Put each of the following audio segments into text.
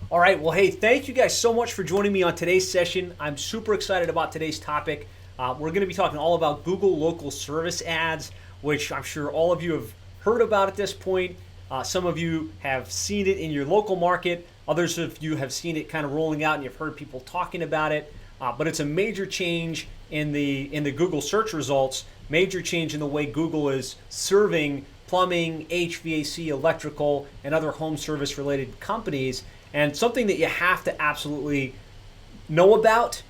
All right, well, hey, thank you guys so much for joining me on today's session. I'm super excited about today's topic. We're going to be talking all about Google local service ads, which I'm sure all of you have heard about at this point. Some of you have seen it in your local market. Others of you have seen it kind of rolling out and you've heard people talking about it. But it's a major change in the Google search results, major change in the way Google is serving plumbing, HVAC, electrical, and other home service related companies. And something that you have to absolutely know about,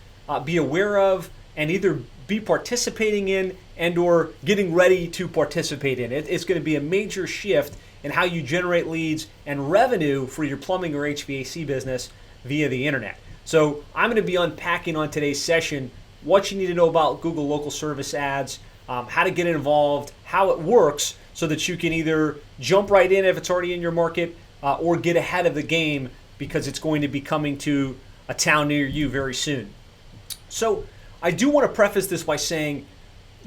be aware of, and either be participating in and or getting ready to participate in. It's going to be a major shift in how you generate leads and revenue for your plumbing or HVAC business via the internet. So I'm going to be unpacking on today's session what you need to know about Google local service ads, how to get involved, how it works, so that you can either jump right in if it's already in your market or get ahead of the game because it's going to be coming to a town near you very soon. So I do want to preface this by saying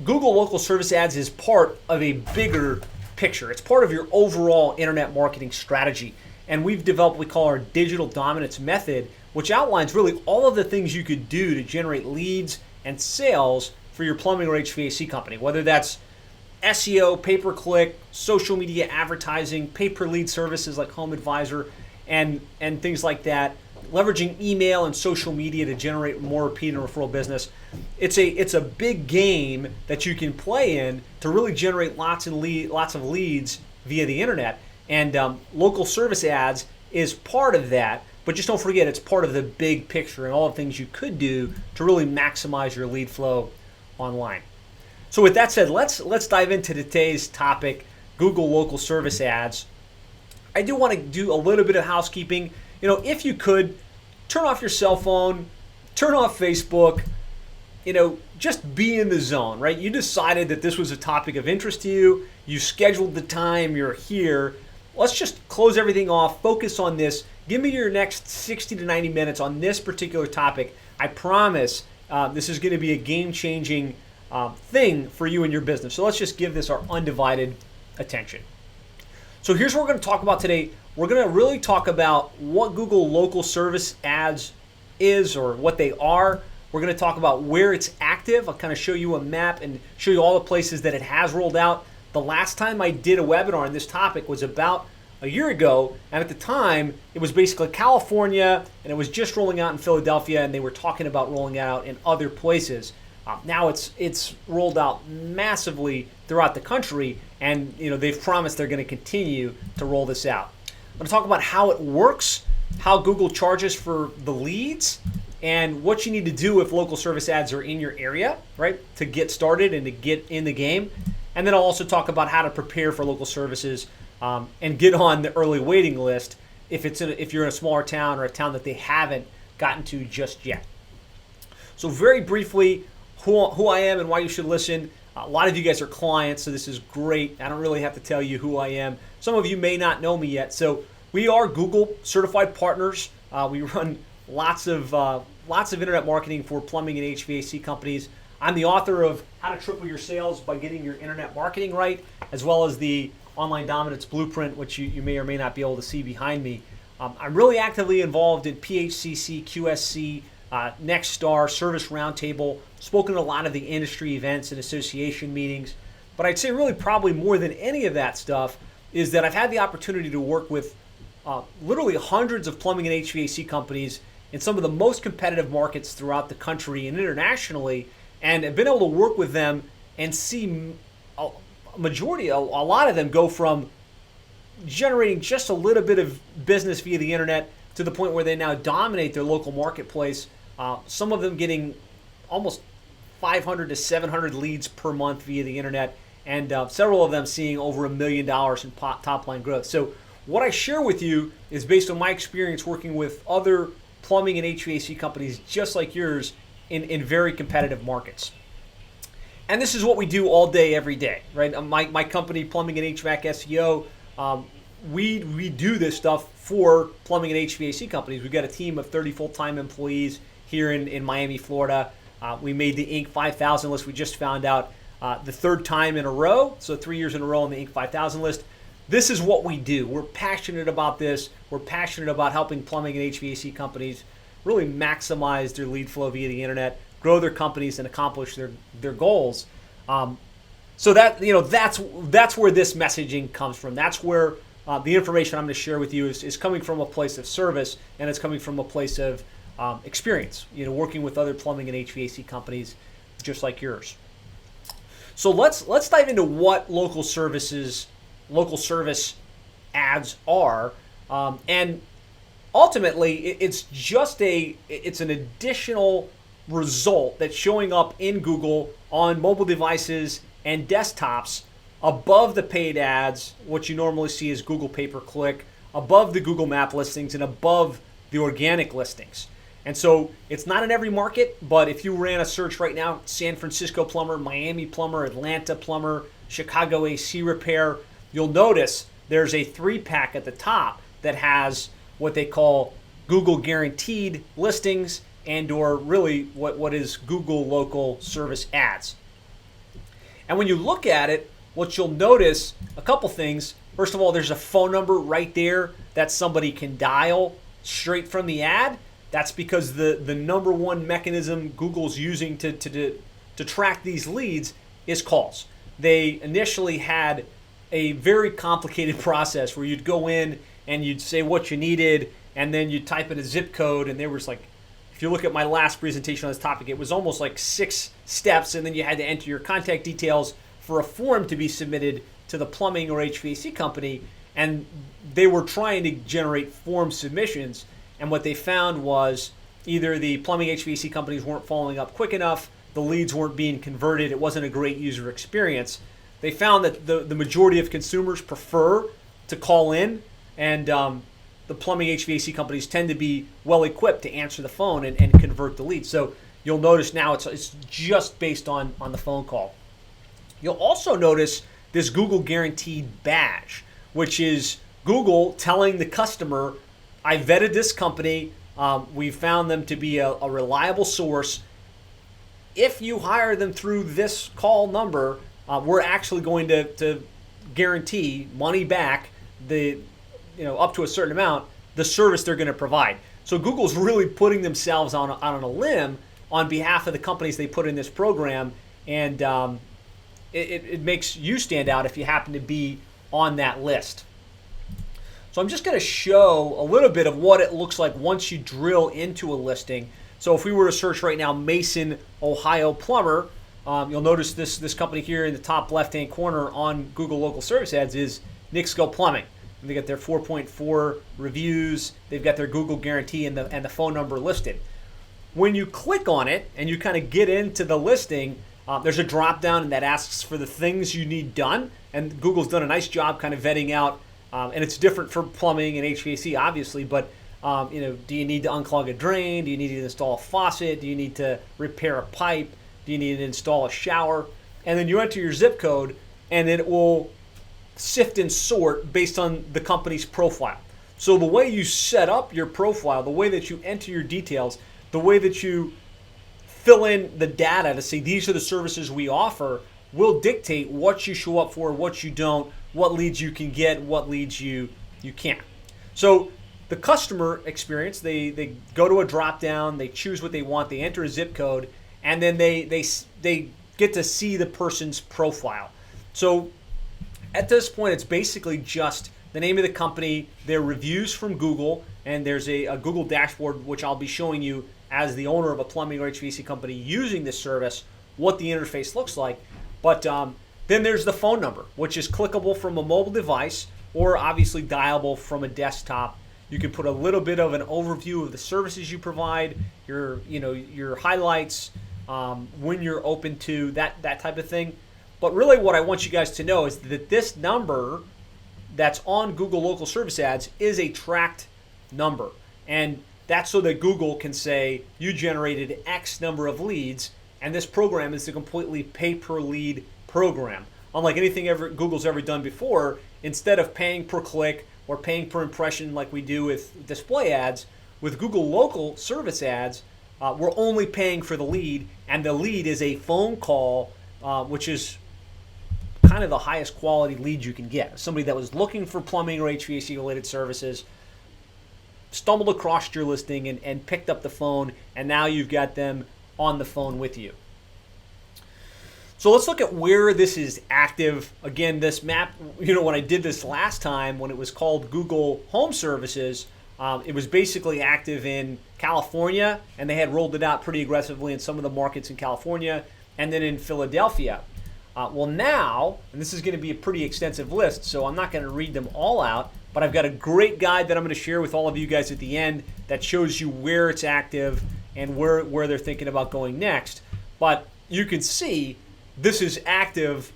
Google local service ads is part of a bigger picture. It's part of your overall internet marketing strategy. And we've developed what we call our digital dominance method, which outlines really all of the things you could do to generate leads and sales for your plumbing or HVAC company, whether that's SEO, pay-per-click, social media advertising, pay-per-lead services like Home Advisor, and things like that, leveraging email and social media to generate more repeat and referral business. It's a big game that you can play in to really generate lots of leads via the internet. And local service ads is part of that, but just don't forget it's part of the big picture and all the things you could do to really maximize your lead flow online. So with that said, let's dive into today's topic, Google local service ads. I do want to do a little bit of housekeeping. If you could, turn off your cell phone, turn off Facebook, just be in the zone, right? You decided that this was a topic of interest to you. You scheduled the time, you're here. Let's just close everything off, focus on this. Give me your next 60 to 90 minutes on this particular topic. I promise this is going to be a game-changing thing for you and your business. So let's just give this our undivided attention. So here's what we're going to talk about today. We're going to really talk about what Google local service ads is or what they are. We're going to talk about where it's active. I'll kind of show you a map and show you all the places that it has rolled out. The last time I did a webinar on this topic was about a year ago, and at the time it was basically California and it was just rolling out in Philadelphia, and they were talking about rolling out in other places. Now it's rolled out massively throughout the country, and they've promised they're going to continue to roll this out. I'm going to talk about how it works, how Google charges for the leads, and what you need to do if local service ads are in your area, right, to get started and to get in the game. And then I'll also talk about how to prepare for local services and get on the early waiting list if you're in a smaller town or a town that they haven't gotten to just yet. So very briefly, who I am and why you should listen. A lot of you guys are clients, so this is great. I don't really have to tell you who I am. Some of you may not know me yet. So we are Google certified partners. We run lots of internet marketing for plumbing and HVAC companies. I'm the author of How to Triple Your Sales by Getting Your Internet Marketing Right, as well as the Online Dominance Blueprint, which you may or may not be able to see behind me. I'm really actively involved in PHCC, QSC, Nextstar, Service Roundtable, spoken at a lot of the industry events and association meetings. But I'd say really probably more than any of that stuff is that I've had the opportunity to work with literally hundreds of plumbing and HVAC companies in some of the most competitive markets throughout the country and internationally, and have been able to work with them and see a lot of them go from generating just a little bit of business via the internet to the point where they now dominate their local marketplace. Some of them getting almost 500 to 700 leads per month via the internet, and several of them seeing over $1 million in top line growth. So what I share with you is based on my experience working with other plumbing and HVAC companies just like yours in very competitive markets. And this is what we do all day, every day, right? My company, Plumbing and HVAC SEO, we do this stuff for plumbing and HVAC companies. We've got a team of 30 full-time employees here in Miami, Florida. We made the Inc. 5000 list. We just found out the third time in a row, so 3 years in a row on the Inc. 5000 list. this is what we do. We're passionate about this. We're passionate about helping plumbing and HVAC companies really maximize their lead flow via the internet, grow their companies, and accomplish their goals. So that's where this messaging comes from. That's where the information I'm going to share with you is coming from a place of service, and it's coming from a place of experience. Working with other plumbing and HVAC companies just like yours. So let's dive into what local service ads are, and ultimately it's an additional result that's showing up in Google on mobile devices and desktops above the paid ads, what you normally see is Google pay-per-click, above the Google map listings, and above the organic listings. And so it's not in every market, but if you ran a search right now, San Francisco plumber, Miami plumber, Atlanta plumber, Chicago AC repair, you'll notice there's a 3-pack at the top that has what they call Google guaranteed listings and or really what is Google local service ads. And when you look at it, what you'll notice, a couple things. First of all, there's a phone number right there that somebody can dial straight from the ad. That's because the number one mechanism Google's using to track these leads is calls. They initially had a very complicated process where you'd go in and you'd say what you needed, and then you'd type in a zip code, and there was like, if you look at my last presentation on this topic, it was almost like 6 steps, and then you had to enter your contact details for a form to be submitted to the plumbing or HVAC company, and they were trying to generate form submissions, and what they found was either the plumbing HVAC companies weren't following up quick enough, the leads weren't being converted, it wasn't a great user experience. They found that the majority of consumers prefer to call in, and the plumbing HVAC companies tend to be well equipped to answer the phone and convert the lead. So you'll notice now it's just based on the phone call. You'll also notice this Google Guaranteed badge, which is Google telling the customer, I vetted this company, we found them to be a reliable source. If you hire them through this call number, we're actually going to guarantee money back, up to a certain amount, the service they're going to provide. So Google's really putting themselves on a limb on behalf of the companies they put in this program, and it makes you stand out if you happen to be on that list. So I'm just going to show a little bit of what it looks like once you drill into a listing. So if we were to search right now, Mason, Ohio plumber, you'll notice this company here in the top left-hand corner on Google local service ads is Nixco Plumbing. They got their 4.4 reviews. They've got their Google guarantee and the phone number listed. When you click on it and you kind of get into the listing, there's a drop down that asks for the things you need done, and Google's done a nice job kind of vetting out. And it's different for plumbing and HVAC, obviously, but do you need to unclog a drain? Do you need to install a faucet? Do you need to repair a pipe? Do you need to install a shower? And then you enter your zip code, and it will sift and sort based on the company's profile. So the way you set up your profile, the way that you enter your details, the way that you fill in the data to say these are the services we offer will dictate what you show up for, what you don't, what leads you can get, what leads you can't. So the customer experience, they go to a drop down, they choose what they want, they enter a zip code, and then they get to see the person's profile. So at this point, it's basically just the name of the company, their reviews from Google, and there's a Google dashboard which I'll be showing you as the owner of a plumbing or HVAC company using this service, what the interface looks like. But then there's the phone number, which is clickable from a mobile device or obviously dialable from a desktop. You can put a little bit of an overview of the services you provide, your highlights, when you're open to that type of thing. But really what I want you guys to know is that this number that's on Google local service ads is a tracked number. And that's so that Google can say you generated X number of leads, and this program is a completely pay-per-lead program. Unlike anything Google's ever done before, instead of paying per click or paying per impression like we do with display ads, with Google local service ads, we're only paying for the lead, and the lead is a phone call, which is kind of the highest quality lead you can get. Somebody that was looking for plumbing or HVAC related services, stumbled across your listing and picked up the phone, and now you've got them on the phone with you. So let's look at where this is active. Again, this map, when I did this last time, when it was called Google Home Services, it was basically active in California, and they had rolled it out pretty aggressively in some of the markets in California, and then in Philadelphia. Well now, and this is going to be a pretty extensive list, so I'm not going to read them all out, but I've got a great guide that I'm going to share with all of you guys at the end that shows you where it's active and where they're thinking about going next. But you can see this is active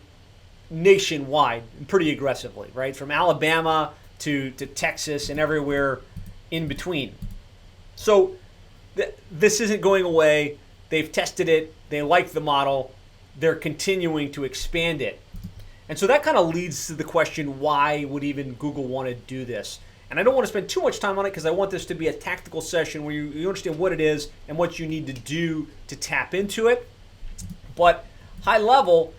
nationwide and pretty aggressively, right? From Alabama to Texas and everywhere in between. So this isn't going away. They've tested it. They like the model. They're continuing to expand it. And so that kind of leads to the question, why would even Google want to do this? And I don't want to spend too much time on it because I want this to be a tactical session where you understand what it is and what you need to do to tap into it. But high level,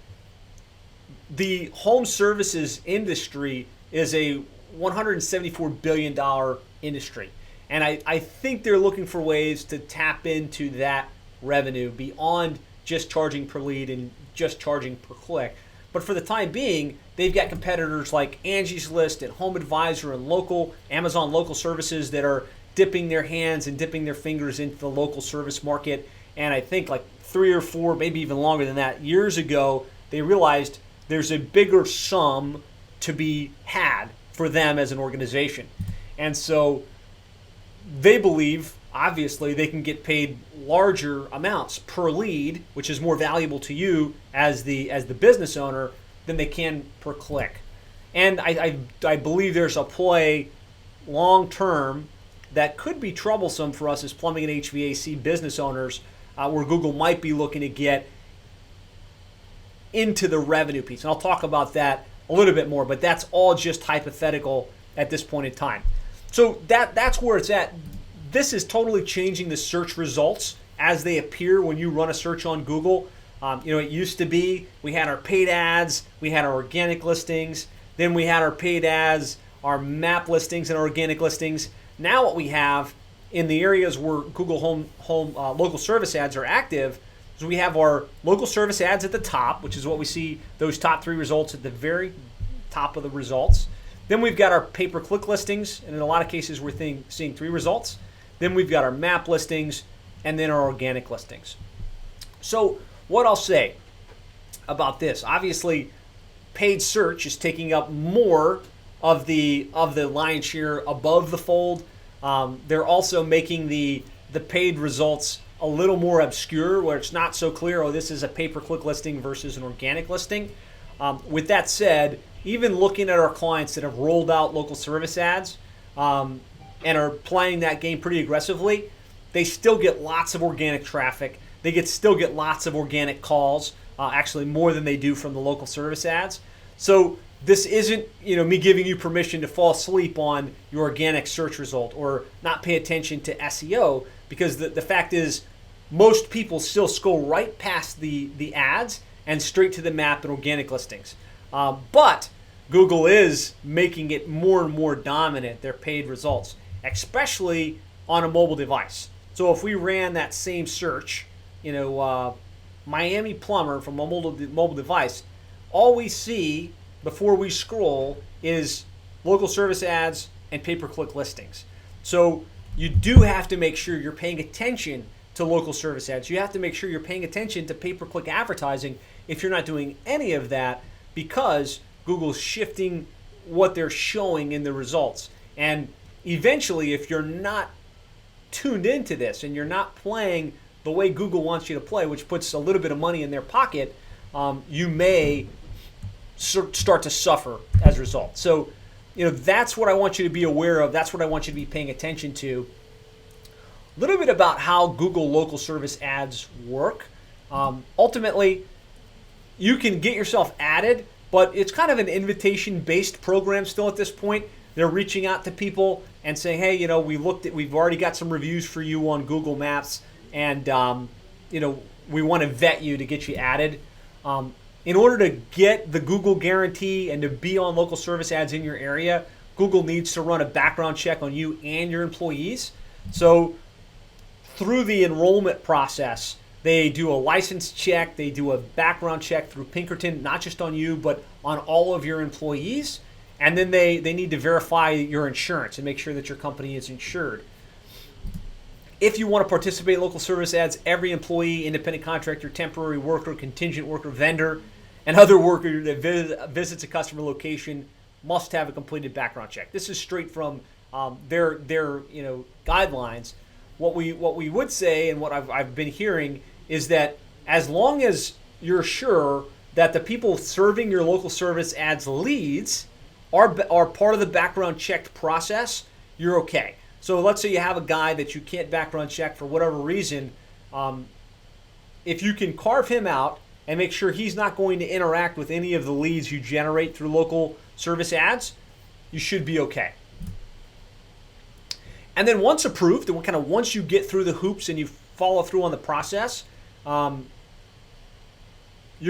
the home services industry is a $174 billion industry. And I think they're looking for ways to tap into that revenue beyond just charging per lead and just charging per click. But for the time being, they've got competitors like Angie's List and Home Advisor and Amazon Local Services that are dipping their hands and dipping their fingers into the local service market. And I think like 3 or 4, maybe even longer than that, years ago, they realized there's a bigger sum to be had for them as an organization. And so they believe, obviously, they can get paid larger amounts per lead, which is more valuable to you as the business owner than they can per click. And I believe there's a play long term that could be troublesome for us as plumbing and HVAC business owners, where Google might be looking to get into the revenue piece. And I'll talk about that a little bit more, but that's all just hypothetical at this point in time. So that's where it's at. This is totally changing the search results as they appear when you run a search on Google. It used to be we had our paid ads, we had our organic listings, then we had our paid ads, our map listings, and our organic listings. Now what we have in the areas where Google Home local service ads are active is we have our local service ads at the top, which is what we see, those top 3 results at the very top of the results. Then we've got our pay-per-click listings, and in a lot of cases we're seeing 3 results. Then we've got our map listings, and then our organic listings. So what I'll say about this, obviously paid search is taking up more of the lion's share above the fold. They're also making the paid results a little more obscure, where it's not so clear, this is a pay-per-click listing versus an organic listing. With that said, even looking at our clients that have rolled out local service ads and are playing that game pretty aggressively, they still get lots of organic traffic. They still get lots of organic calls, actually more than they do from the local service ads. So this isn't me giving you permission to fall asleep on your organic search result or not pay attention to SEO, because the fact is most people still scroll right past the ads and straight to the map and organic listings. But Google is making it more and more dominant, their paid results, especially on a mobile device. So if we ran that same search, Miami plumber from a mobile device, all we see before we scroll is local service ads and pay-per-click listings. So you do have to make sure you're paying attention to local service ads. You have to make sure you're paying attention to pay-per-click advertising if you're not doing any of that, because Google's shifting what they're showing in the results. And eventually, if you're not tuned into this and you're not playing the way Google wants you to play, which puts a little bit of money in their pocket, you may start to suffer as a result. So, that's what I want you to be aware of. That's what I want you to be paying attention to. A little bit about how Google local service ads work. Ultimately, you can get yourself added, but it's kind of an invitation-based program still at this point. They're reaching out to people and saying, hey, we've already got some reviews for you on Google Maps, and we want to vet you to get you added. in order to get the Google guarantee and to be on local service ads in your area, Google needs to run a background check on you and your employees. So through the enrollment process, they do a license check, they do a background check through Pinkerton, not just on you, but on all of your employees. And then they need to verify your insurance and make sure that your company is insured. If you want to participate in local service ads, every employee, independent contractor, temporary worker, contingent worker, vendor, and other worker that visits a customer location must have a completed background check. This is straight from their guidelines. What we would say, and what I've been hearing, is that as long as you're sure that the people serving your local service ads leads are part of the background checked process, you're okay. So let's say you have a guy that you can't background check for whatever reason. If you can carve him out and make sure he's not going to interact with any of the leads you generate through local service ads, you should be okay. And then once approved, and once you get through the hoops and you follow through on the process, you're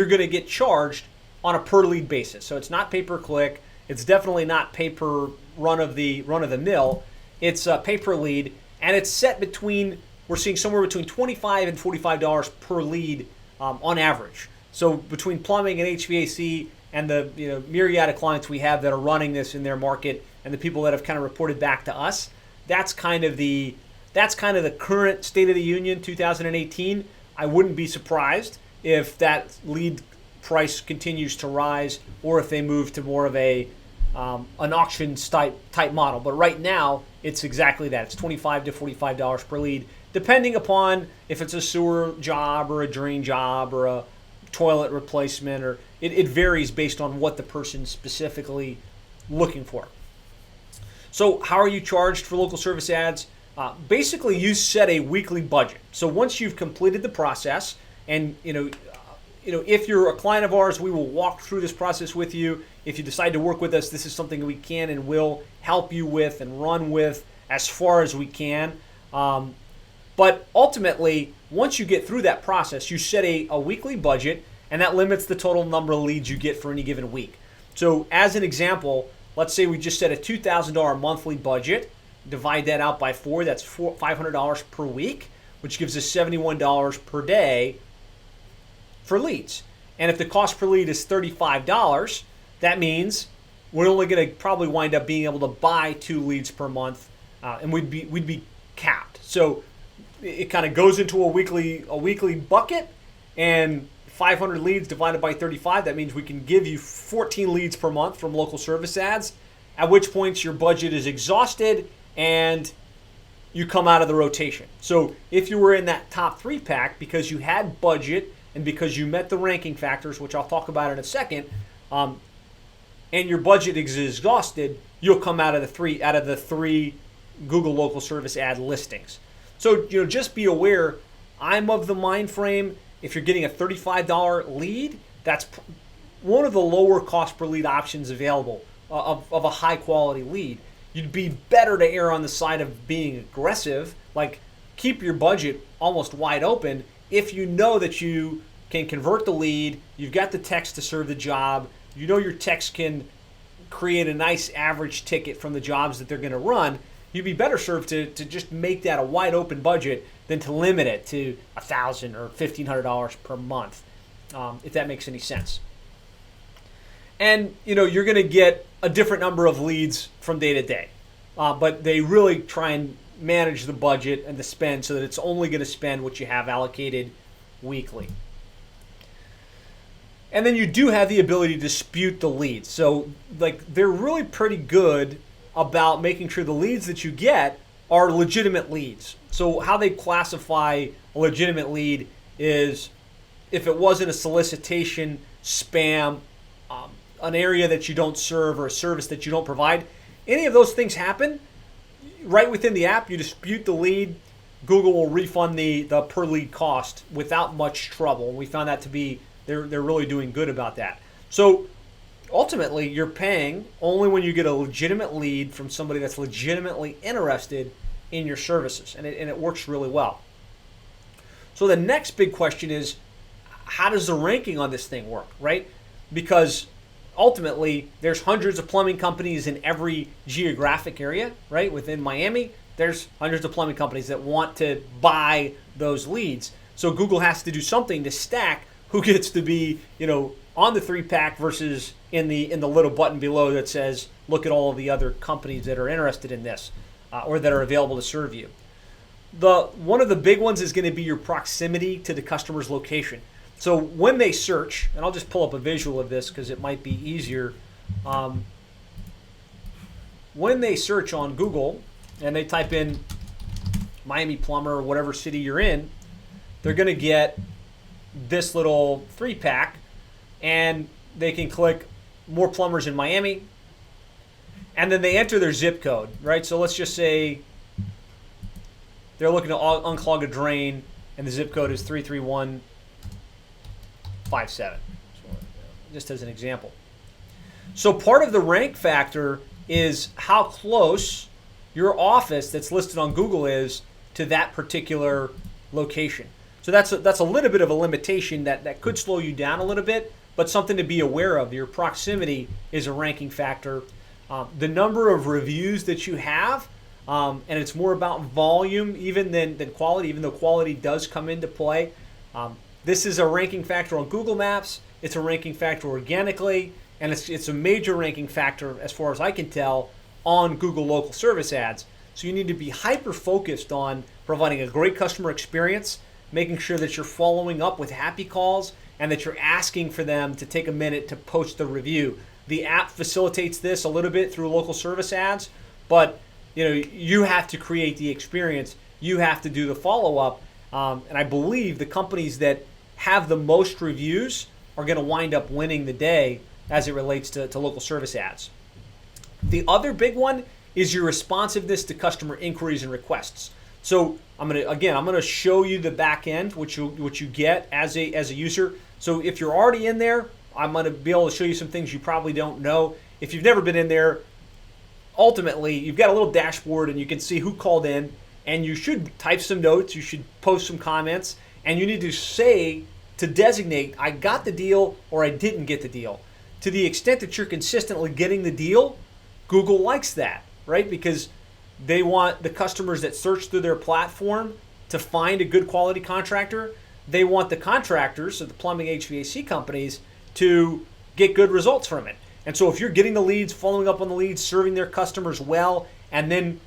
going to get charged on a per lead basis. So it's not pay per click. It's definitely not pay per run of the mill. It's pay per lead, and it's set between, we're seeing somewhere between $25 and $45 per lead on average. So between plumbing and HVAC and the myriad of clients we have that are running this in their market and the people that have kind of reported back to us, that's kind of the current state of the union 2018. I wouldn't be surprised if that lead price continues to rise or if they move to more of an auction type model. But right now, it's exactly that. It's $25 to $45 per lead, depending upon if it's a sewer job or a drain job or a toilet replacement, or it varies based on what the person's specifically looking for. So how are you charged for local service ads? Basically, you set a weekly budget. So once you've completed the process, and if you're a client of ours, we will walk through this process with you. If you decide to work with us, this is something we can and will help you with and run with as far as we can. But ultimately, once you get through that process, you set a weekly budget, and that limits the total number of leads you get for any given week. So as an example, let's say we just set a $2,000 monthly budget, divide that out by 4, that's $500 per week, which gives us $71 per day for leads. And if the cost per lead is $35, that means we're only going to probably wind up being able to buy 2 leads per month, and we'd be capped. So it kind of goes into a weekly bucket, and 500 leads divided by 35, that means we can give you 14 leads per month from local service ads, at which point your budget is exhausted and you come out of the rotation. So if you were in that top 3 pack because you had budget and because you met the ranking factors, which I'll talk about in a second, and your budget is exhausted, you'll come out of the three Google local service ad listings. So just be aware, I'm of the mind frame, if you're getting a $35 lead, that's one of the lower cost per lead options available of a high quality lead. You'd be better to err on the side of being aggressive, like keep your budget almost wide open. If you know that you can convert the lead, you've got the text to serve the job, your text can create a nice average ticket from the jobs that they're going to run, you'd be better served to just make that a wide open budget than to limit it to $1,000 or $1,500 per month, if that makes any sense. And you're going to get a different number of leads from day to day, but they really try and manage the budget and the spend so that it's only going to spend what you have allocated weekly. And then you do have the ability to dispute the leads. So they're really pretty good about making sure the leads that you get are legitimate leads. So how they classify a legitimate lead is if it wasn't a solicitation, spam, an area that you don't serve, or a service that you don't provide. Any of those things happen, right within the app, you dispute the lead, Google will refund the per lead cost without much trouble. And we found that to be, they're really doing good about that. So ultimately, you're paying only when you get a legitimate lead from somebody that's legitimately interested in your services, and it works really well. So the next big question is, how does the ranking on this thing work, right? Because ultimately, there's hundreds of plumbing companies in every geographic area, right? Within Miami, there's hundreds of plumbing companies that want to buy those leads. So Google has to do something to stack who gets to be, on the 3-pack versus in the little button below that says, look at all of the other companies that are interested in this or that are available to serve you. One of the big ones is going to be your proximity to the customer's location. So when they search, and I'll just pull up a visual of this because it might be easier. When they search on Google and they type in Miami plumber or whatever city you're in, they're going to get this little 3-pack, and they can click more plumbers in Miami, and then they enter their zip code, right? So let's just say they're looking to unclog a drain, and the zip code is 33157, just as an example. So part of the rank factor is how close your office that's listed on Google is to that particular location. So that's a little bit of a limitation that could slow you down a little bit, but something to be aware of. Your proximity is a ranking factor. The number of reviews that you have, and it's more about volume even than quality, even though quality does come into play. This is a ranking factor on Google Maps. It's a ranking factor organically, and it's a major ranking factor, as far as I can tell, on Google local service ads. So you need to be hyper-focused on providing a great customer experience, making sure that you're following up with happy calls, and that you're asking for them to take a minute to post the review. The app facilitates this a little bit through local service ads, but you have to create the experience. You have to do the follow-up, and I believe the companies that have the most reviews are going to wind up winning the day as it relates to local service ads. The other big one is your responsiveness to customer inquiries and requests. So I'm gonna show you the back end, which you get as a user. So if you're already in there, I'm gonna be able to show you some things you probably don't know. If you've never been in there, ultimately you've got a little dashboard and you can see who called in, and you should type some notes, you should post some comments, and you need to designate I got the deal or I didn't get the deal. To the extent that you're consistently getting the deal, Google likes that, right? Because they want the customers that search through their platform to find a good quality contractor. They want the contractors, so the plumbing HVAC companies, to get good results from it. And so if you're getting the leads, following up on the leads, serving their customers well, and then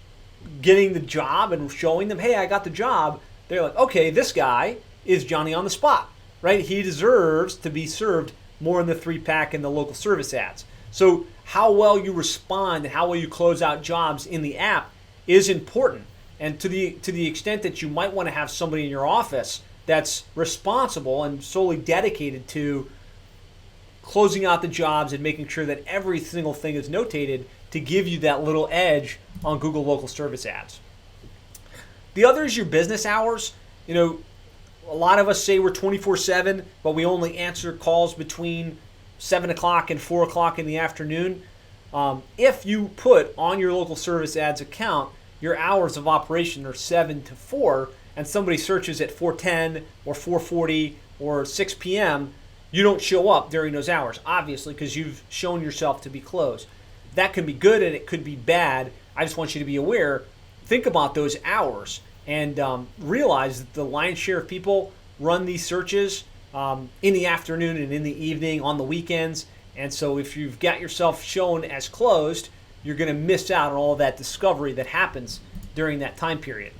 getting the job and showing them, hey, I got the job, they're like, okay, this guy is Johnny on the spot, right? He deserves to be served more in the 3-pack and the local service ads. So how well you respond and how well you close out jobs in the app is important. And to the extent that you might want to have somebody in your office that's responsible and solely dedicated to closing out the jobs and making sure that every single thing is notated to give you that little edge on Google local service ads. The other is your business hours. A lot of us say we're 24/7, but we only answer calls between 7 o'clock and 4 o'clock in the afternoon. If you put on your local service ads account your hours of operation are 7 to 4, and somebody searches at 4:10 or 4:40 or 6 p.m., you don't show up during those hours, obviously, because you've shown yourself to be closed. That can be good and it could be bad. I just want you to be aware. Think about those hours and realize that the lion's share of people run these searches in the afternoon and in the evening, on the weekends. And so if you've got yourself shown as closed, you're going to miss out on all of that discovery that happens during that time period.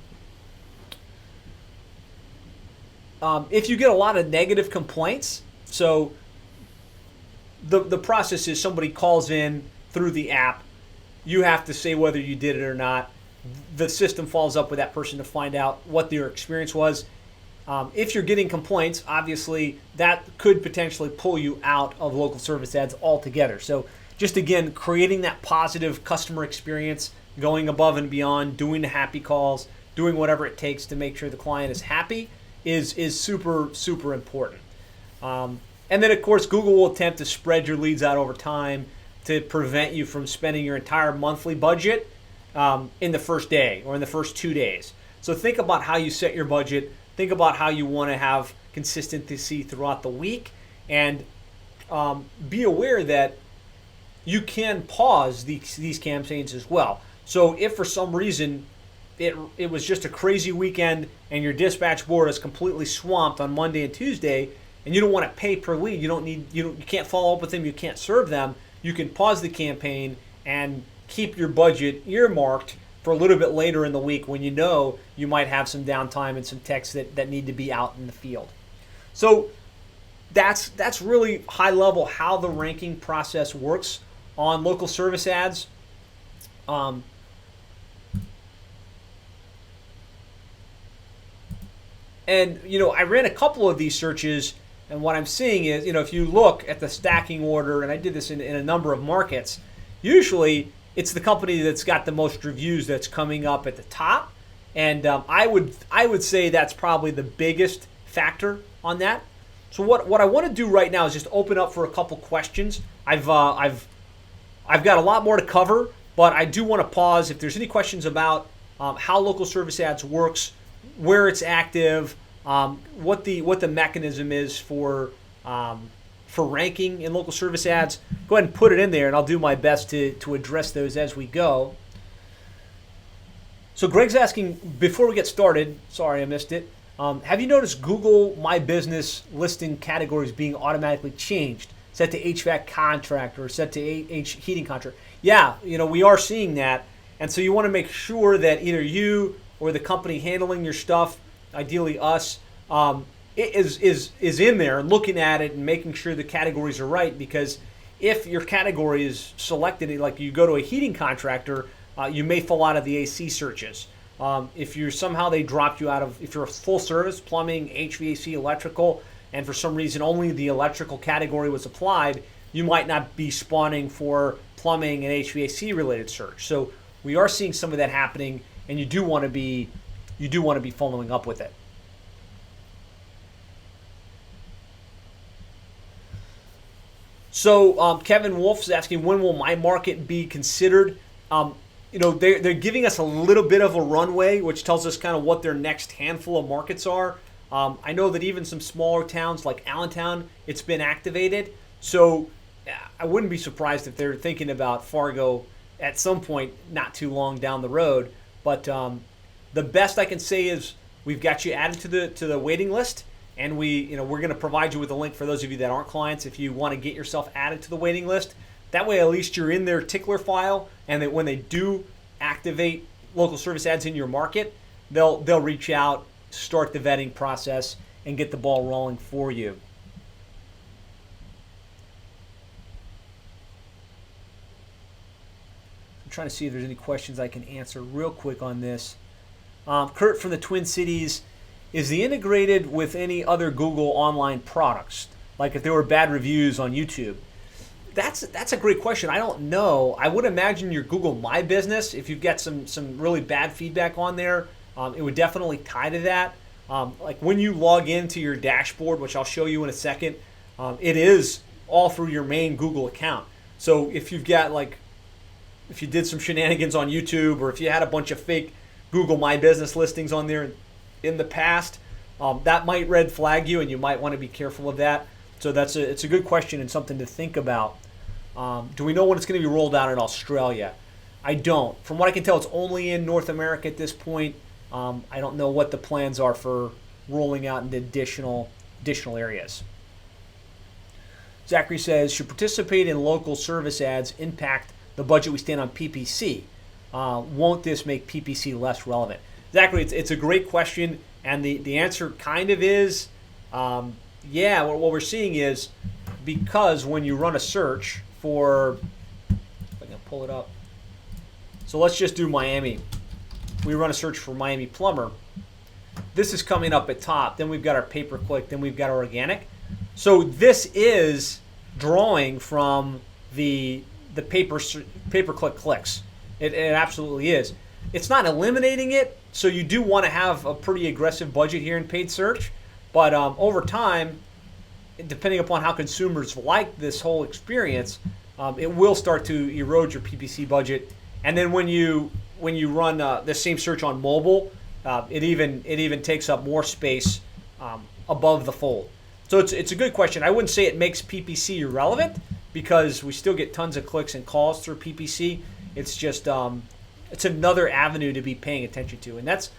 If you get a lot of negative complaints, so the process is somebody calls in through the app, you have to say whether you did it or not. The system follows up with that person to find out what their experience was. If you're getting complaints, obviously that could potentially pull you out of local service ads altogether. So just again, creating that positive customer experience, going above and beyond, doing the happy calls, doing whatever it takes to make sure the client is happy is super, super important. And then of course, Google will attempt to spread your leads out over time to prevent you from spending your entire monthly budget in the first day or in the first 2 days. So think about how you set your budget. Think about how you want to have consistency throughout the week. And be aware that you can pause these campaigns as well. So if for some reason it was just a crazy weekend and your dispatch board is completely swamped on Monday and Tuesday, and you don't want to pay per lead, you can't follow up with them, you can't serve them, you can pause the campaign and keep your budget earmarked for a little bit later in the week when you know you might have some downtime and some techs that need to be out in the field. So that's really high level how the ranking process works on local service ads. And, I ran a couple of these searches, and what I'm seeing is, if you look at the stacking order, and I did this in a number of markets, usually it's the company that's got the most reviews that's coming up at the top. And I would say that's probably the biggest factor on that. So what I want to do right now is just open up for a couple questions. I've got a lot more to cover, but I do want to pause if there's any questions about how local service ads works, where it's active, what the mechanism is for ranking in local service ads. Go ahead and put it in there, and I'll do my best to address those as we go. So Greg's asking, before we get started, sorry I missed it, have you noticed Google My Business listing categories being automatically changed, set to HVAC contractor or set to heating contractor? Yeah, we are seeing that, and so you want to make sure that either you or the company handling your stuff, ideally us, is in there and looking at it and making sure the categories are right. Because if your category is selected, like you go to a heating contractor, you may fall out of the AC searches. If they dropped you out of, if you're a full service, plumbing, HVAC, electrical, and for some reason only the electrical category was applied, you might not be spawning for plumbing and HVAC related search. So we are seeing some of that happening, and you do want to be following up with it. So Kevin Wolf is asking, when will my market be considered? They're giving us a little bit of a runway, which tells us kind of what their next handful of markets are. I know that even some smaller towns like Allentown, it's been activated. So I wouldn't be surprised if they're thinking about Fargo at some point not too long down the road. But the best I can say is we've got you added to the waiting list, and we're going to provide you with a link for those of you that aren't clients if you want to get yourself added to the waiting list. That way, at least you're in their tickler file, and that when they do activate local service ads in your market, they'll reach out, start the vetting process, and get the ball rolling for you. I'm trying to see if there's any questions I can answer real quick on this. Kurt from the Twin Cities, is the integrated with any other Google online products? Like if there were bad reviews on YouTube? That's a great question. I don't know. I would imagine your Google My Business, if you've got some really bad feedback on there, it would definitely tie to that. Like when you log into your dashboard, which I'll show you in a second, it is all through your main Google account. So if you've got if you did some shenanigans on YouTube, or if you had a bunch of fake Google My Business listings on there in the past, that might red flag you, and you might want to be careful of that. So it's a good question and something to think about. Do we know when it's going to be rolled out in Australia? I don't. From what I can tell, it's only in North America at this point. I don't know what the plans are for rolling out into additional areas. Zachary says, should participate in local service ads impact the budget we stand on PPC? Won't this make PPC less relevant? Zachary, it's a great question, and the answer kind of is, yeah. What we're seeing is, because when you run a search for, if I can pull it up. So let's just do Miami. We run a search for Miami plumber. This is coming up at top. Then we've got our pay-per-click. Then we've got our organic. So this is drawing from the pay-per-click clicks. It absolutely is. It's not eliminating it, so you do want to have a pretty aggressive budget here in paid search. But over time, depending upon how consumers like this whole experience, it will start to erode your PPC budget. And then when you run the same search on mobile, it even takes up more space above the fold. So it's a good question. I wouldn't say it makes PPC irrelevant because we still get tons of clicks and calls through PPC. It's just it's another avenue to be paying attention to, and that's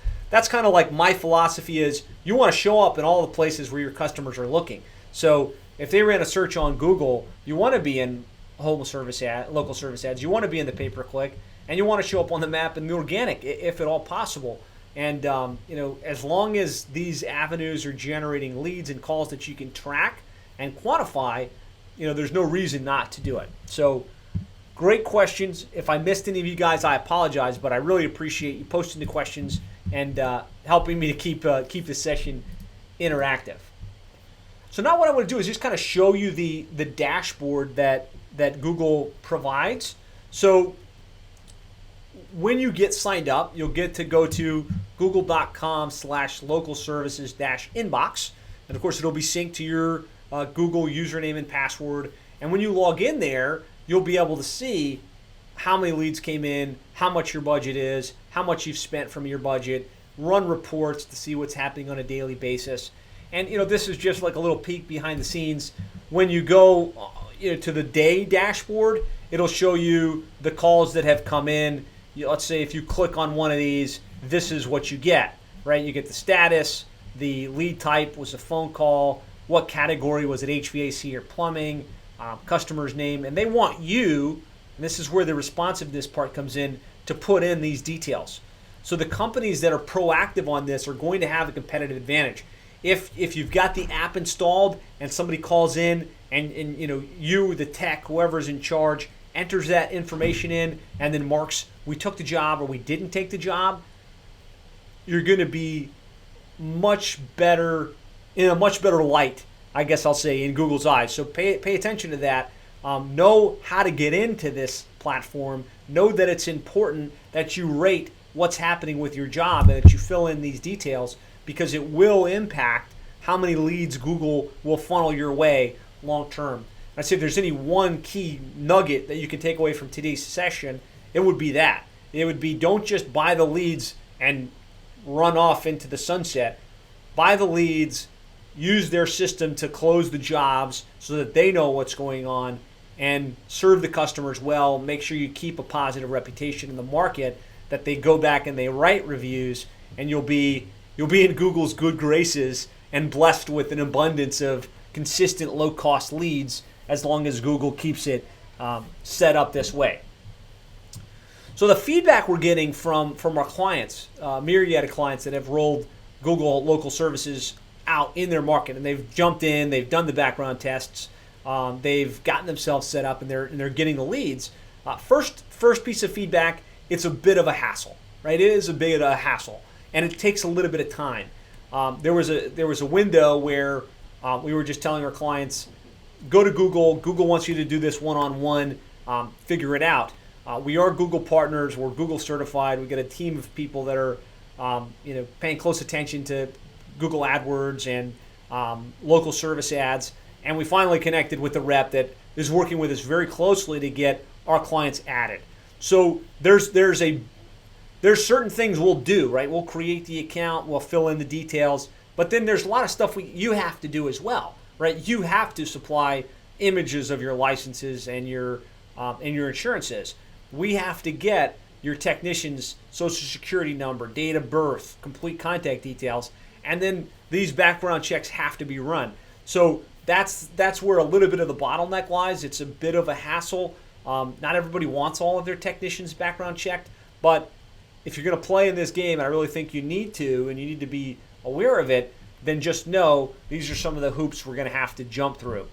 kind of like my philosophy is you want to show up in all the places where your customers are looking. So if they ran a search on Google, you want to be in local service ads, you want to be in the pay-per-click, and you want to show up on the map in the organic if at all possible. And as long as these avenues are generating leads and calls that you can track and quantify, there's no reason not to do it. So great questions. If I missed any of you guys, I apologize, but I really appreciate you posting the questions and helping me to keep this session interactive. So now what I want to do is just kind of show you the dashboard that Google provides. So when you get signed up, you'll get to go to google.com/localservices-inbox. And of course, it'll be synced to your Google username and password. And when you log in there, you'll be able to see how many leads came in, how much your budget is, how much you've spent from your budget, run reports to see what's happening on a daily basis. And this is just like a little peek behind the scenes. When you go to the day dashboard, it'll show you the calls that have come in. Let's say if you click on one of these, this is what you get, right? You get the status, the lead type was a phone call, what category was it, HVAC or plumbing, customer's name, and they want you, and this is where the responsiveness part comes in, to put in these details. So the companies that are proactive on this are going to have a competitive advantage. If you've got the app installed and somebody calls in and you, the tech, whoever's in charge, enters that information in and then marks we took the job or we didn't take the job, you're going to be much better, in a much better light, I guess I'll say, in Google's eyes. So pay attention to that. Know how to get into this platform. Know that it's important that you rate what's happening with your job and that you fill in these details, because it will impact how many leads Google will funnel your way long term. I'd say if there's any one key nugget that you can take away from today's session, it would be that. It would be, don't just buy the leads and run off into the sunset. Buy the leads, use their system to close the jobs so that they know what's going on, and serve the customers well. Make sure you keep a positive reputation in the market, that they go back and they write reviews, and you'll be in Google's good graces and blessed with an abundance of consistent low-cost leads as long as Google keeps it set up this way. So the feedback we're getting from our clients, myriad of clients that have rolled Google local services out in their market, and they've jumped in, they've done the background tests, they've gotten themselves set up, and they're getting the leads. First piece of feedback, it's a bit of a hassle, right? It is a bit of a hassle, and it takes a little bit of time. There was a window where we were just telling our clients, go to Google. Google wants you to do this one-on-one, figure it out. We are Google partners. We're Google certified. We've got a team of people that are paying close attention to Google AdWords and local service ads. And we finally connected with the rep that is working with us very closely to get our clients added. So there's certain things we'll do, right? We'll create the account, we'll fill in the details, but then there's a lot of stuff you have to do as well, right? You have to supply images of your licenses and your insurances. We have to get your technician's social security number, date of birth, complete contact details, and then these background checks have to be run. So that's where a little bit of the bottleneck lies. It's a bit of a hassle. Not everybody wants all of their technicians background checked, but if you're going to play in this game, and I really think you need to, and you need to be aware of it, then just know these are some of the hoops we're going to have to jump through.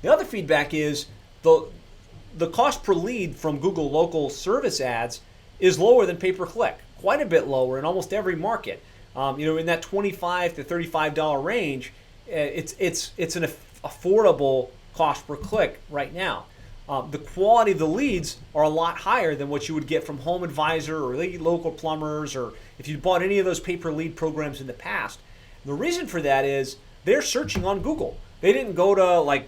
The other feedback is the cost per lead from Google local service ads is lower than pay-per-click, quite a bit lower in almost every market. In that $25 to $35 range, it's an affordable cost per click right now. The quality of the leads are a lot higher than what you would get from Home Advisor or local plumbers, or if you bought any of those pay-per-lead programs in the past. The reason for that is they're searching on Google. They didn't go to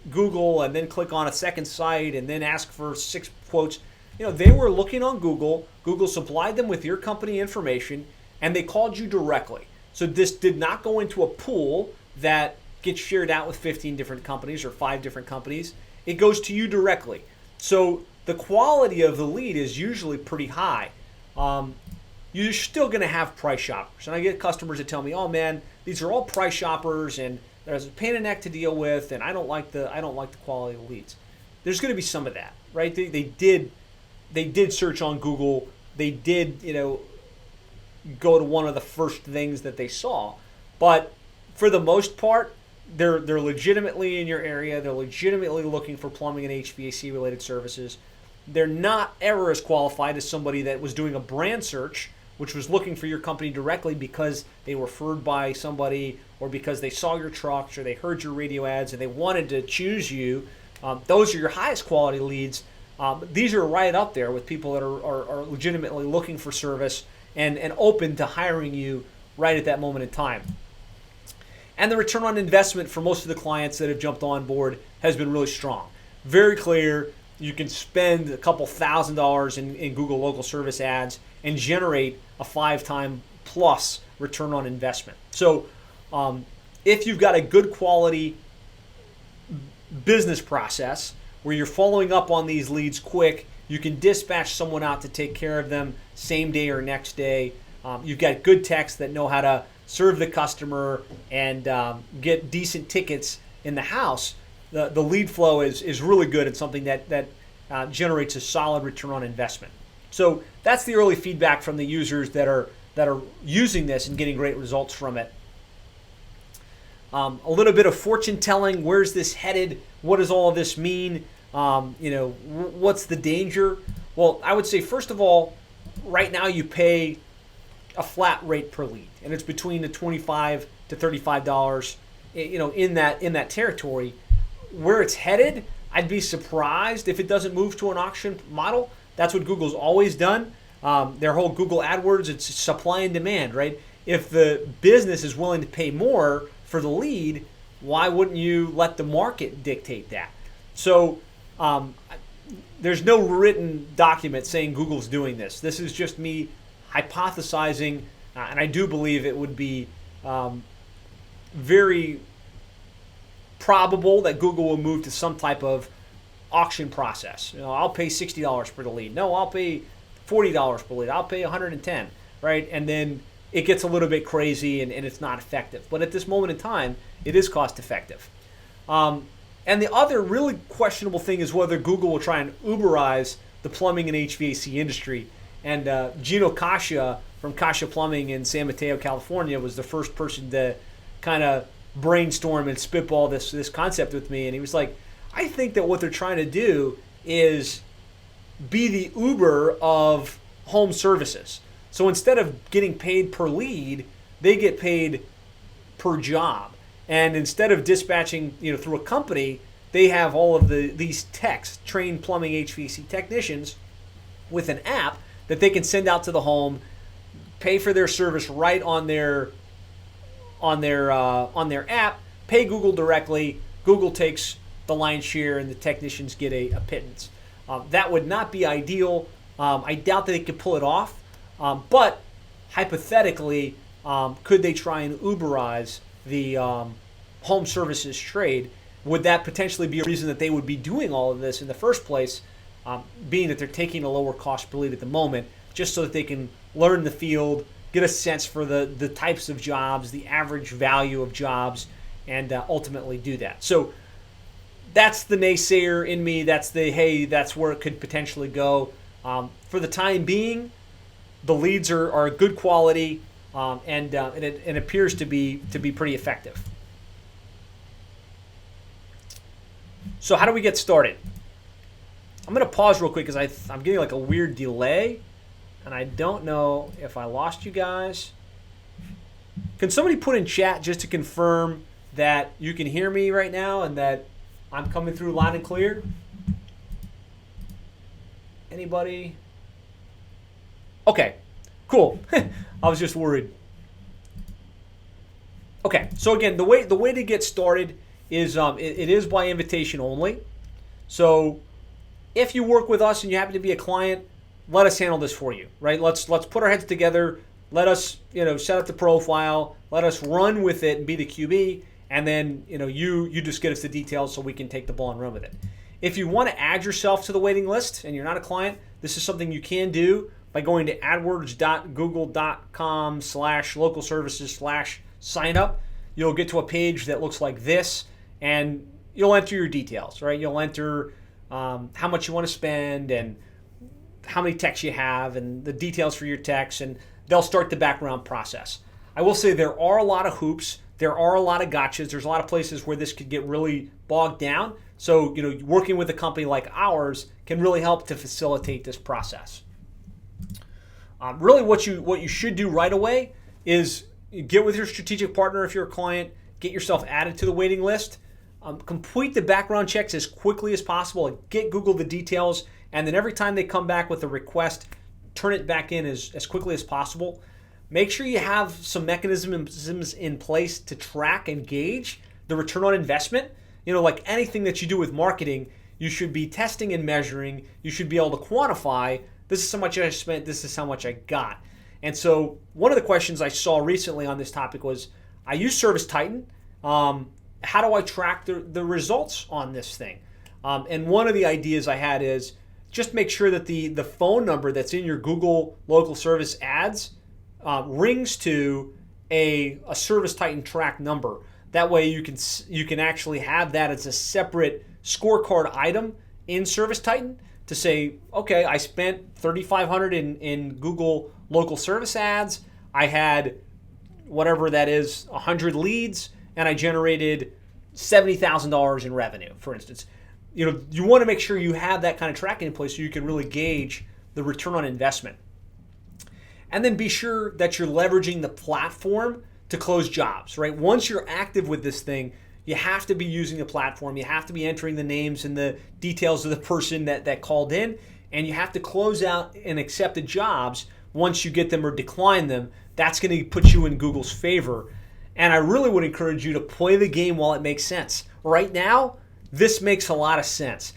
Google and then click on a second site and then ask for 6 quotes. They were looking on Google. Google supplied them with your company information, and they called you directly. So this did not go into a pool that gets shared out with 15 different companies or 5 different companies. It goes to you directly. So the quality of the lead is usually pretty high. You're still going to have price shoppers. And I get customers that tell me, oh man, these are all price shoppers and there's a pain in the neck to deal with and I don't like the quality of the leads. There's going to be some of that, right? They did search on Google. They did, go to one of the first things that they saw. But for the most part, they're legitimately in your area. They're legitimately looking for plumbing and HVAC related services. They're not ever as qualified as somebody that was doing a brand search, which was looking for your company directly because they were referred by somebody or because they saw your trucks or they heard your radio ads and they wanted to choose you. Those are your highest quality leads. These are right up there with people that are legitimately looking for service and open to hiring you right at that moment in time. And the return on investment for most of the clients that have jumped on board has been really strong. Very clear. You can spend a couple $1,000s in Google local service ads and generate a 5-time plus return on investment. So if you've got a good quality business process where you're following up on these leads quick, you can dispatch someone out to take care of them same day or next day. You've got good techs that know how to serve the customer and get decent tickets in the house. The lead flow is really good and something that generates a solid return on investment. So that's the early feedback from the users that are using this and getting great results from it. A little bit of fortune telling. Where's this headed? What does all of this mean? What's the danger? Well, I would say first of all, right now you pay a flat rate per lead, and it's between the $25 to $35. In that territory. Where it's headed, I'd be surprised if it doesn't move to an auction model. That's what Google's always done. Their whole Google AdWords, it's supply and demand, right? If the business is willing to pay more for the lead, why wouldn't you let the market dictate that? So there's no written document saying Google's doing this. This is just me hypothesizing, and I do believe it would be very probable that Google will move to some type of auction process. I'll pay $60 per the lead. No, I'll pay $40 per lead. I'll pay $110, right? And then it gets a little bit crazy and it's not effective. But at this moment in time, it is cost effective. And the other really questionable thing is whether Google will try and Uberize the plumbing and HVAC industry. And Gino Cascia from Cascia Plumbing in San Mateo, California, was the first person to kind of brainstorm and spitball this concept with me. And he was like, I think that what they're trying to do is be the Uber of home services. So instead of getting paid per lead, they get paid per job. And instead of dispatching through a company, they have all of these techs, trained plumbing HVAC technicians, with an app that they can send out to the home, pay for their service right on their app, pay Google directly. Google takes the lion's share, and the technicians get a pittance. That would not be ideal. I doubt that they could pull it off. But hypothetically, could they try and Uberize the home services trade? Would that potentially be a reason that they would be doing all of this in the first place, being that they're taking a lower cost per lead at the moment, just so that they can learn the field, get a sense for the types of jobs, the average value of jobs, and ultimately do that. So that's the naysayer in me. That's that's where it could potentially go. For the time being, the leads are good quality, and it appears to be pretty effective. So how do we get started? I'm going to pause real quick because I'm getting like a weird delay, and I don't know if I lost you guys. Can somebody put in chat just to confirm that you can hear me right now and that I'm coming through loud and clear? Anybody? Okay, cool. I was just worried. Okay, so again, the way to get started is it is by invitation only. So if you work with us and you happen to be a client, let us handle this for you, right? Let's put our heads together, let us, set up the profile, let us run with it and be the QB, and then, you just get us the details so we can take the ball and run with it. If you want to add yourself to the waiting list and you're not a client, this is something you can do by going to adwords.google.com/local services/sign up. You'll get to a page that looks like this, and you'll enter your details, right? You'll enter how much you want to spend and how many techs you have and the details for your techs, and they'll start the background process. I will say there are a lot of hoops. There are a lot of gotchas. There's a lot of places where this could get really bogged down. So, working with a company like ours can really help to facilitate this process. Really what you should do right away is get with your strategic partner if you're a client, get yourself added to the waiting list, complete the background checks as quickly as possible, get Google the details, and then every time they come back with a request, turn it back in as quickly as possible. Make sure you have some mechanisms in place to track and gauge the return on investment. Like anything that you do with marketing, you should be testing and measuring. You should be able to quantify, this is how much I spent, this is how much I got. And so one of the questions I saw recently on this topic was, I use ServiceTitan. How do I track the results on this thing? And one of the ideas I had is just make sure that the phone number that's in your Google local service ads rings to a ServiceTitan track number. That way you can actually have that as a separate scorecard item in ServiceTitan to say, okay, I spent $3,500 in Google local service ads. I had whatever that is, 100 leads, and I generated $70,000 in revenue, for instance. You want to make sure you have that kind of tracking in place so you can really gauge the return on investment. And then be sure that you're leveraging the platform to close jobs, right? Once you're active with this thing, you have to be using the platform. You have to be entering the names and the details of the person that called in, and you have to close out and accept the jobs once you get them or decline them. That's going to put you in Google's favor. And I really would encourage you to play the game while it makes sense. Right now, this makes a lot of sense.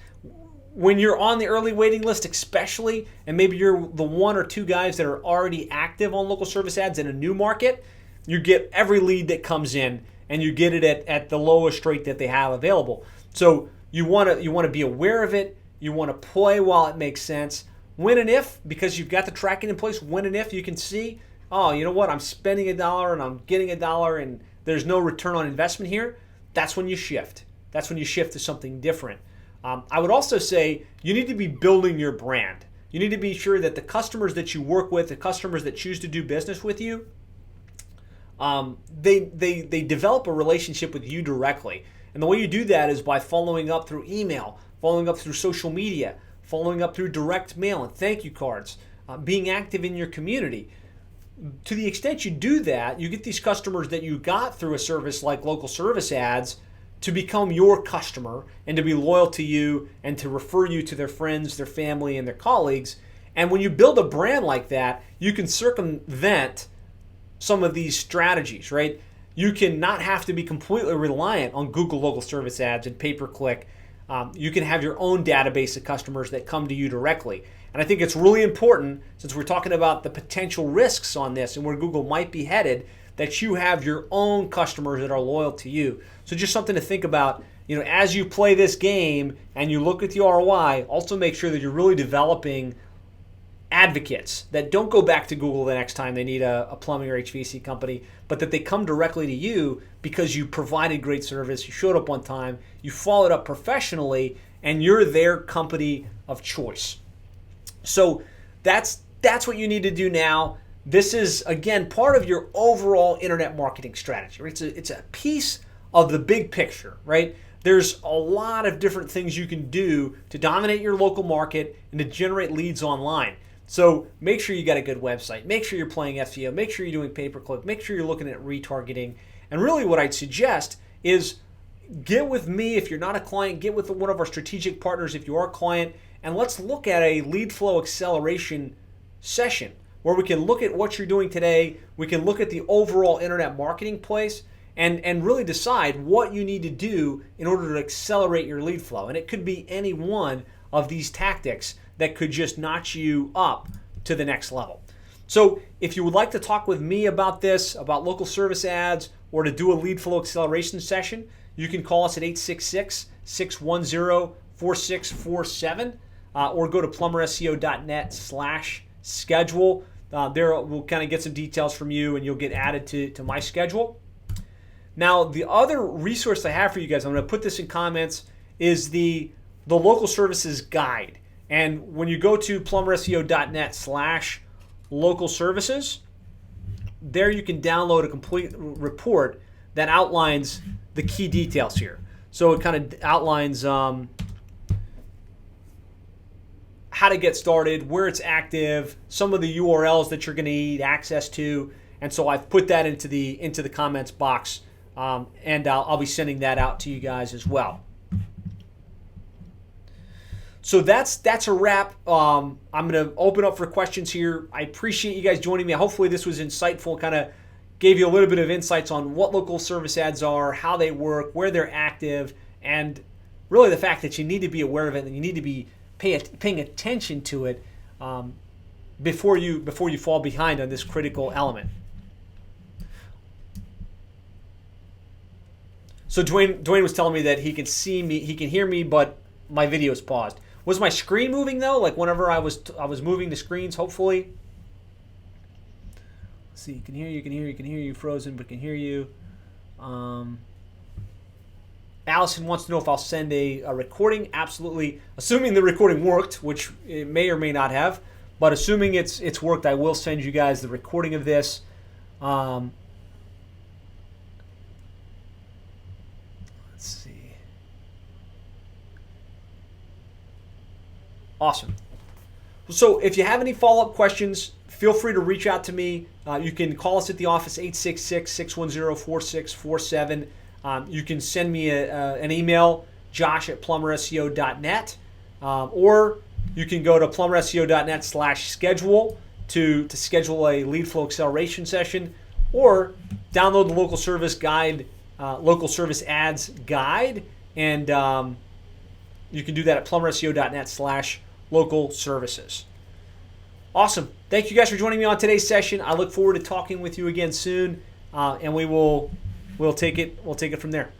When you're on the early waiting list especially, and maybe you're the one or two guys that are already active on local service ads in a new market, you get every lead that comes in, and you get it at the lowest rate that they have available. So you want to be aware of it. You want to play while it makes sense. When and if, because you've got the tracking in place, when and if you can see, oh, you know what, I'm spending $1 and I'm getting $1 and there's no return on investment here, that's when you shift. That's when you shift to something different. I would also say you need to be building your brand. You need to be sure that the customers that you work with, the customers that choose to do business with you, they develop a relationship with you directly. And the way you do that is by following up through email, following up through social media, following up through direct mail and thank you cards, being active in your community. To the extent you do that, you get these customers that you got through a service like local service ads to become your customer and to be loyal to you and to refer you to their friends, their family, and their colleagues. And when you build a brand like that, you can circumvent some of these strategies, right? You can not have to be completely reliant on Google local service ads and pay-per-click. You can have your own database of customers that come to you directly. And I think it's really important, since we're talking about the potential risks on this and where Google might be headed, that you have your own customers that are loyal to you. So just something to think about, as you play this game and you look at the ROI, also make sure that you're really developing advocates that don't go back to Google the next time they need a plumbing or HVAC company, but that they come directly to you because you provided great service, you showed up on time, you followed up professionally, and you're their company of choice. So that's what you need to do now. This is, again, part of your overall internet marketing strategy. Right? It's a piece of the big picture, right? There's a lot of different things you can do to dominate your local market and to generate leads online. So make sure you got a good website. Make sure you're playing SEO. Make sure you're doing pay-per-click. Make sure you're looking at retargeting. And really what I'd suggest is get with me if you're not a client. Get with one of our strategic partners if you are a client. And let's look at a lead flow acceleration session where we can look at what you're doing today. We can look at the overall internet marketing place and really decide what you need to do in order to accelerate your lead flow. And it could be any one of these tactics that could just notch you up to the next level. So if you would like to talk with me about this, about local service ads, or to do a lead flow acceleration session, you can call us at 866-610-4647 or go to plumberseo.net/schedule. There we'll kind of get some details from you and you'll get added to my schedule. Now, the other resource I have for you guys, I'm going to put this in comments, is the local services guide. And when you go to plumberseo.net/local services, there you can download a complete report that outlines the key details here. So it kind of outlines how to get started, where it's active, some of the URLs that you're going to need access to, and so I've put that into the comments box, and I'll be sending that out to you guys as well. So that's a wrap. I'm going to open up for questions here. I appreciate you guys joining me. Hopefully this was insightful, kind of gave you a little bit of insights on what local service ads are, how they work, where they're active, and really the fact that you need to be aware of it and you need to be paying attention to it before you fall behind on this critical element. So Dwayne was telling me that he can see me, he can hear me, but my video is paused. Was my screen moving though? Like whenever I was moving the screens, hopefully. Let's see, can hear you, frozen, but can hear you. Allison wants to know if I'll send a recording. Absolutely. Assuming the recording worked, which it may or may not have, but assuming it's worked, I will send you guys the recording of this. Let's see. Awesome. So if you have any follow-up questions, feel free to reach out to me. You can call us at the office, 866-610-4647. You can send me an email, josh@plumberseo.net, or you can go to plumberseo.net/schedule to schedule a lead flow acceleration session, or download the local service guide, local service ads guide, and you can do that at plumberseo.net/local services. Awesome. Thank you guys for joining me on today's session. I look forward to talking with you again soon, and we'll take it from there.